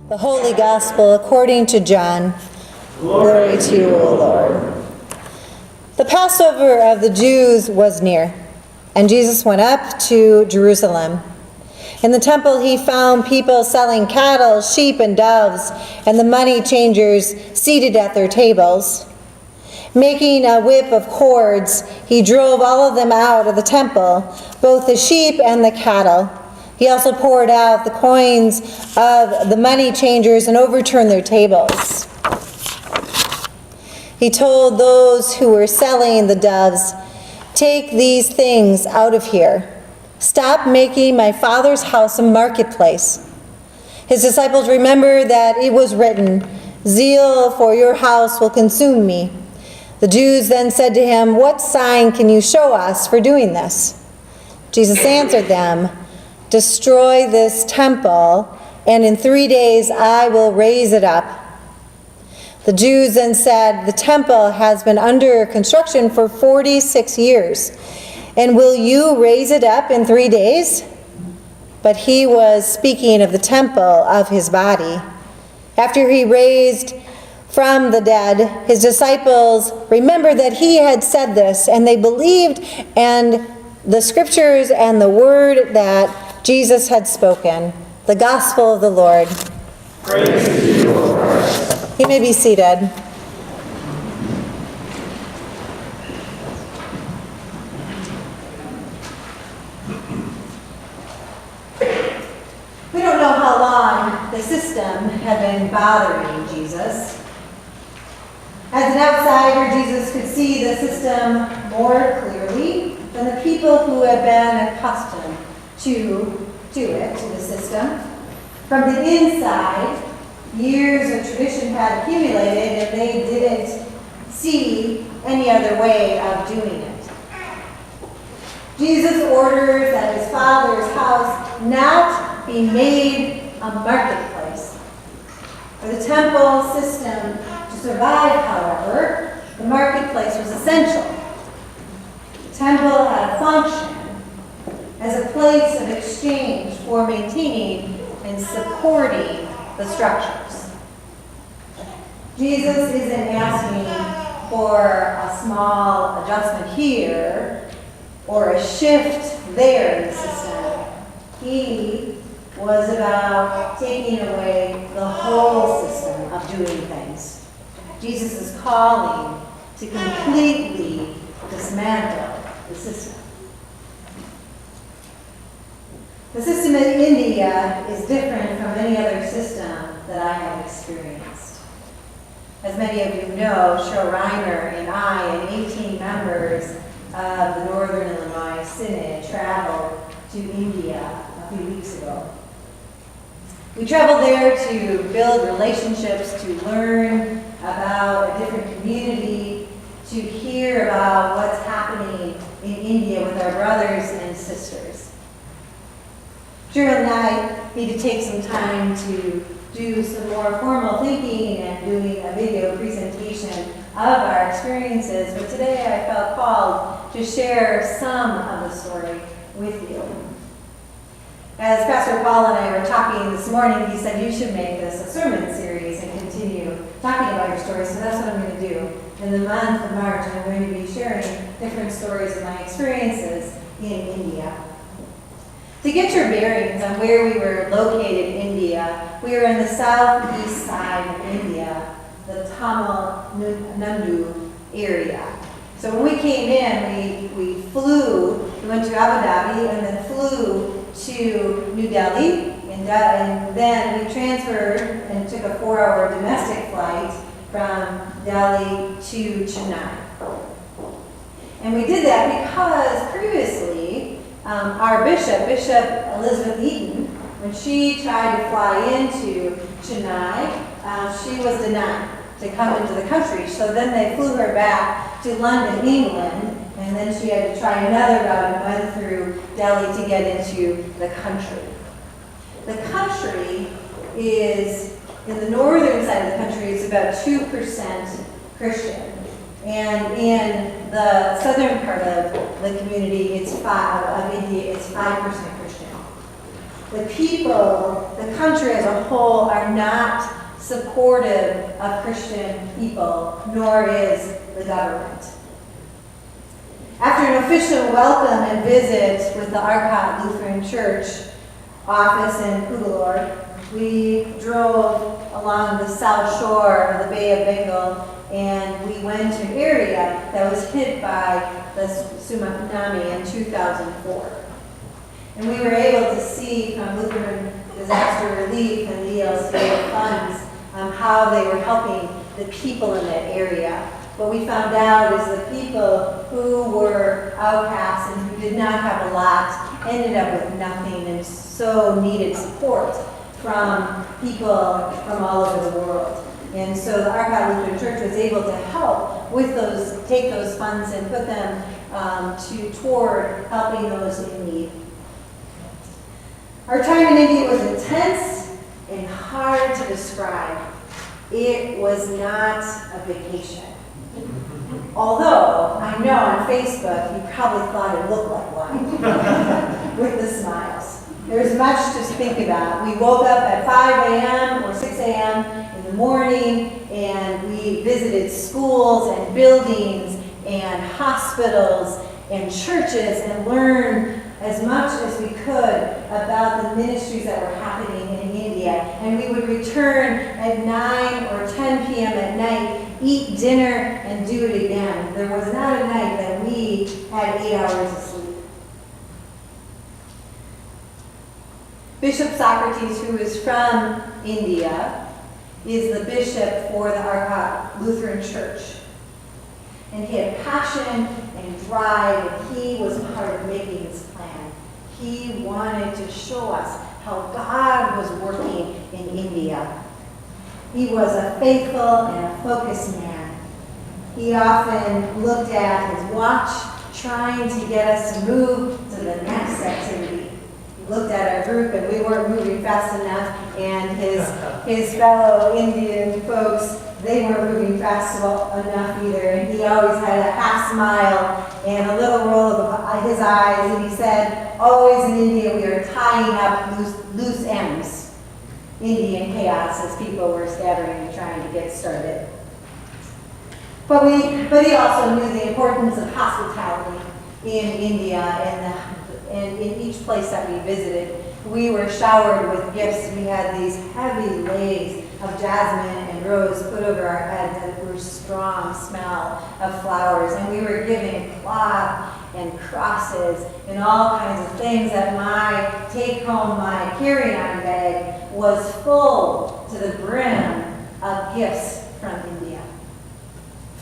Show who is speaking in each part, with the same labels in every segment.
Speaker 1: The Holy Gospel according to John. Glory to you, O Lord. The Passover of the Jews was near, and Jesus went up to Jerusalem. In the temple he found people selling cattle, sheep, and doves, and the money changers seated at their tables. Making a whip of cords, he drove all of them out of the temple, both the sheep and the cattle. He also poured out the coins of the money changers and overturned their tables. He told those who were selling the doves, "Take these things out of here. Stop making my Father's house a marketplace." His disciples remembered that it was written, "Zeal for your house will consume me." The Jews then said to him, "What sign can you show us for doing this?" Jesus answered them, "Destroy this temple, and in 3 days I will raise it up." The Jews then said, "The temple has been under construction for 46 years, and will you raise it up in 3 days?" But he was speaking of the temple of his body. After he raised from the dead, his disciples remembered that he had said this, and they believed in the scriptures and the word that Jesus had spoken. The gospel of the Lord.
Speaker 2: Praise to you, O Christ.
Speaker 1: You may be seated. We don't know how long the system had been bothering Jesus. As an outsider, Jesus could see the system more clearly than the people who had been accustomed to the system. From the inside, years of tradition had accumulated, and they didn't see any other way of doing it. Jesus orders that his Father's house not be made a marketplace. For the temple system to survive, however, the marketplace was essential. The temple had a function as a place of exchange for maintaining and supporting the structures. Jesus isn't asking for a small adjustment here or a shift there in the system. He was about taking away the whole system of doing things. Jesus is calling to completely dismantle the system. The system in India is different from any other system that I have experienced. As many of you know, Cheryl Reiner and I and 18 members of the Northern Illinois Synod traveled to India a few weeks ago. We traveled there to build relationships, to learn about a different community, to hear about what's happening in India with our brothers and sisters. Cheryl and I need to take some time to do some more formal thinking and doing a video presentation of our experiences, but today I felt called to share some of the story with you. As Pastor Paul and I were talking this morning, he said you should make this a sermon series and continue talking about your stories, so that's what I'm going to do. In the month of March, I'm going to be sharing different stories of my experiences in India. To get your bearings on where we were located in India, we were in the southeast side of India, the Tamil Nadu area. So when we came in, we went to Abu Dhabi and then flew to New Delhi, and then we transferred and took a 4-hour domestic flight from Delhi to Chennai. And we did that because previously, our Bishop Elizabeth Eaton, when she tried to fly into Chennai, she was denied to come into the country. So then they flew her back to London, England, and then she had to try another route and went through Delhi to get into the country. The country is, in the northern side of the country, it's about 2% Christian. And in the southern part of the community, of India, it's 5% Christian. the people, the country as a whole, are not supportive of Christian people, nor is the government. After an official welcome and visit with the Arcot Lutheran Church office in Cuddalore, we drove along the south shore of the Bay of Bengal, and we went to an area that was hit by the tsunami in 2004. And we were able to see from Lutheran Disaster Relief and ELCA funds how they were helping the people in that area. What we found out is the people who were outcasts and who did not have a lot ended up with nothing and so needed support from people from all over the world. And so the Arcot Lutheran Church was able to help with those, take those funds and put them toward helping those in need. Our time in India was intense and hard to describe. It was not a vacation. Although, I know on Facebook, you probably thought it looked like one with the smiles. There's much to think about. We woke up at 5 a.m. or 6 a.m. in the morning, and we visited schools and buildings and hospitals and churches and learned as much as we could about the ministries that were happening in India. And we would return at 9 or 10 p.m. at night, eat dinner, and do it again. There was not a night that we had 8 hours of sleep. Bishop Socrates, who is from India, is the bishop for the Arcot Lutheran Church. And he had passion and drive, and he was part of making this plan. He wanted to show us how God was working in India. He was a faithful and a focused man. He often looked at his watch, trying to get us to move to the next activity. He looked at our group, and we weren't moving fast enough, and his fellow Indian folks, they weren't moving fast enough either, and he always had a half smile and a little roll of his eyes, and he said, always in India we are tying up loose ends. Indian chaos as people were scattering and trying to get started. But he also knew the importance of hospitality in India and in each place that we visited. We were showered with gifts. We had these heavy leis of jasmine and rose put over our heads, and it was strong smell of flowers. And we were given cloth and crosses and all kinds of things that my take-home, my carry-on bag was full to the brim of gifts from India.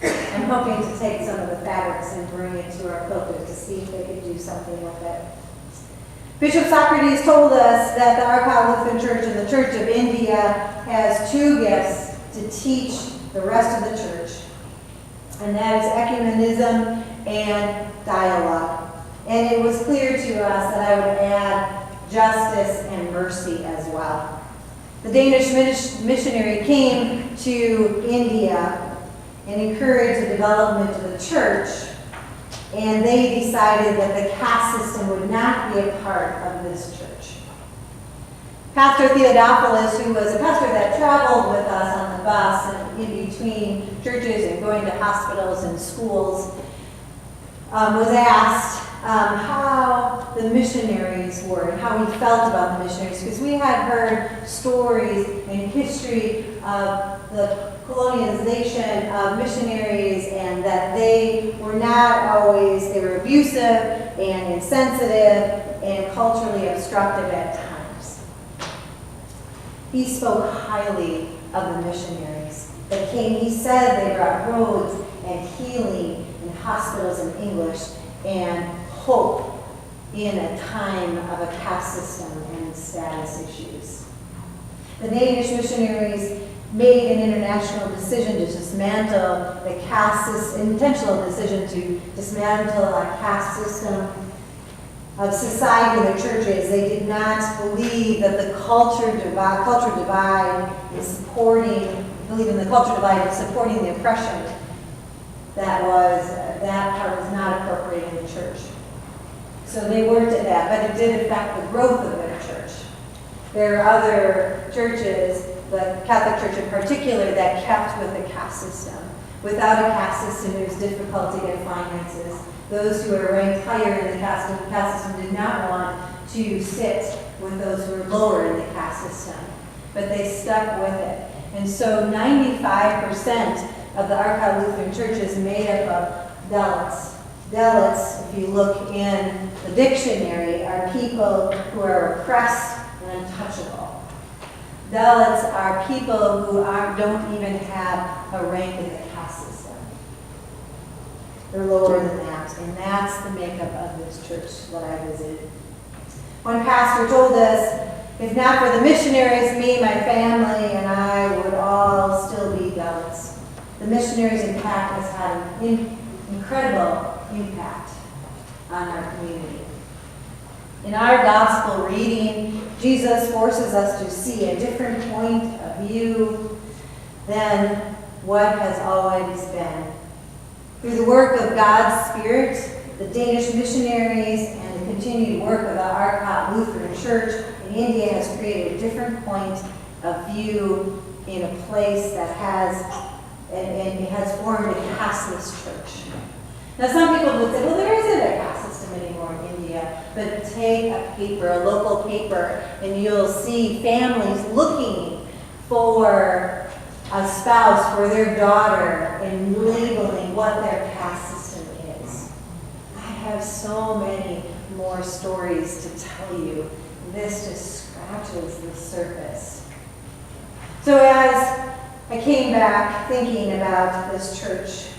Speaker 1: I'm hoping to take some of the fabrics and bring it to our quilters to see if they could do something with it. Bishop Socrates told us that the Arcot Lutheran Church and the Church of India has two gifts to teach the rest of the church, and that is ecumenism and dialogue. And it was clear to us that I would add justice and mercy as well. The Danish missionary came to India and encouraged the development of the church, and they decided that the caste system would not be a part of this church. Pastor Theodophilus, who was a pastor that traveled with us on the bus and in between churches and going to hospitals and schools, was asked how the missionaries were and how he felt about the missionaries, because we had heard stories and history of the colonialization of missionaries and that they were not always, they were abusive and insensitive and culturally obstructive at times. He spoke highly of the missionaries that came. He said they brought roads and healing and hospitals in English and hope in a time of a caste system and status issues. The Danish missionaries made an international decision to dismantle the caste system, intentional decision to dismantle a caste system of society in the churches. They did not believe that the culture divide is supporting, believe in the culture divide is supporting the oppression. That part was not appropriate in the church. So they worked at that, but it did affect the growth of their church. There are other churches, the Catholic Church in particular, that kept with the caste system. Without a caste system, it was difficult to get finances. Those who were ranked higher in the caste system did not want to sit with those who were lower in the caste system, but they stuck with it. And so 95% of the Arcot Lutheran Church is made up of Dalits. Dalits, if you look in the dictionary, are people who are oppressed and untouchable. Dalits are people who don't even have a rank in the caste system. They're lower than that, and that's the makeup of this church that I visited. One pastor told us, if not for the missionaries, me, my family, and I would all still be Dalits. The missionaries' impact has had an incredible impact on our community. In our gospel reading, Jesus forces us to see a different point of view than what has always been. Through the work of God's Spirit, the Danish missionaries, and the continued work of the Arcot Lutheran Church in India has created a different point of view in a place that has, and it has formed a casteless church. Now some people would say, well, there isn't a caste system anymore in India, but take a paper, a local paper, and you'll see families looking for a spouse for their daughter and labeling what their caste system is. I have so many more stories to tell you. This just scratches the surface. So as I came back thinking about this church,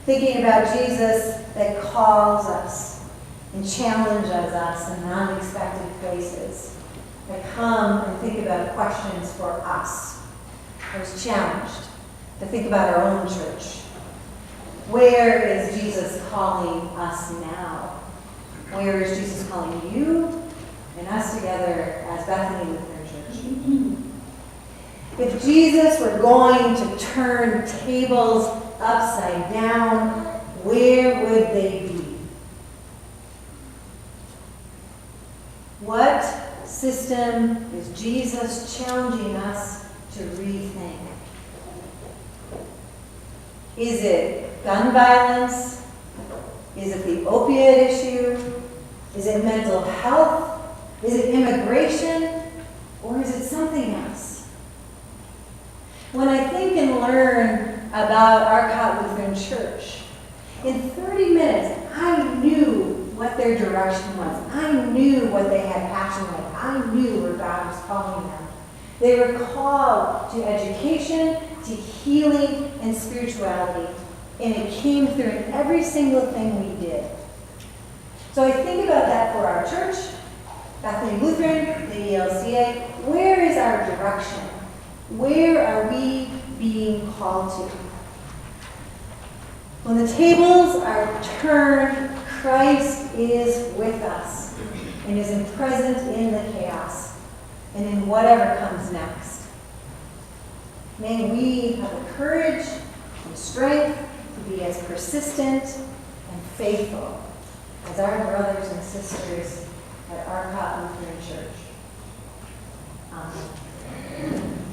Speaker 1: thinking about Jesus that calls us and challenges us in unexpected places, I come and think about questions for us. I was challenged to think about our own church. Where is Jesus calling us now? Where is Jesus calling you and us together as Bethany Lutheran Church? If Jesus were going to turn tables upside down, where would they be? What system is Jesus challenging us to rethink? Is it gun violence? Is it the opiate issue? Is it mental health? Is it immigration? Or is it something else? When I think and learn about Arcot Lutheran Church, in 30 minutes, I knew what their direction was. I knew what they had passion with. I knew where God was calling them. They were called to education, to healing, and spirituality. And it came through in every single thing we did. So I think about that for our church, Bethany Lutheran, the ELCA. Where is our direction? Where are we being called to? When the tables are turned, Christ is with us and is present in the chaos and in whatever comes next. May we have the courage and strength to be as persistent and faithful as our brothers and sisters at Arcot Lutheran Church. Amen.